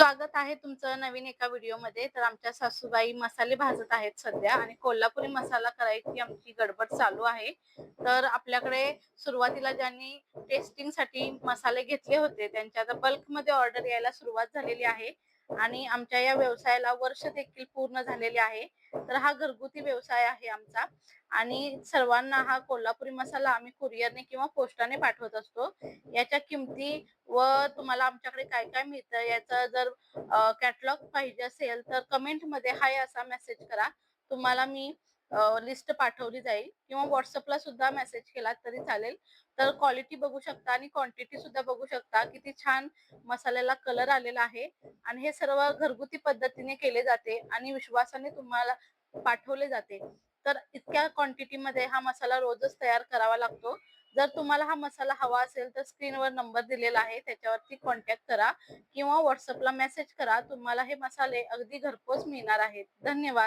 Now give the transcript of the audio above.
स्वागत आहे तुमचं नवीन एका व्हिडिओमध्ये. तर आमच्या सासूबाई मसाले भाजत आहेत सध्या आणि कोल्हापुरी मसाला करायची आमची गडबड चालू आहे. तर आपल्याकडे सुरुवातीला ज्यांनी टेस्टिंगसाठी मसाले घेतले होते त्यांच्या आता बल्कमध्ये ऑर्डर यायला सुरुवात झालेली आहे आणि आमच्या या व्यवसायाला वर्ष देखील पूर्ण झालेले आहे. तर हा घरगुती व्यवसाय आहे आमचा आणि सर्वांना हा कोल्हापुरी मसाला आम्ही कुरिअरने किंवा पोस्टाने पाठवत असतो. याच्या किमती व तुम्हाला आमच्याकडे काय काय मिळतं याचा जर कॅटलॉग पाहिजे असेल तर कमेंटमध्ये हाय असा मेसेज करा. तुम्हाला मी लिस्ट पाठवली जाईल किंवा WhatsAppला सुद्धा मेसेज केला तरी चालेल. तर क्वालिटी बघू शकता आणि क्वांटिटी सुद्धा बघू शकता. किती छान मसाल्याला कलर आलेला आहे आणि हे सर्व घरगुती पद्धतीने केले जाते आणि विश्वासाने तुम्हाला पाठवले जाते. तर इतक्या क्वांटिटीमध्ये हा मसाला रोजच तयार करावा लागतो. जर तुम्हाला हा मसाला हवा असेल तर स्क्रीनवर नंबर दिलेला आहे त्याच्यावरती कॉन्टॅक्ट करा किंवा WhatsAppला मेसेज करा. तुम्हाला हे मसाले अगदी घरपोच मिळणार आहेत. धन्यवाद.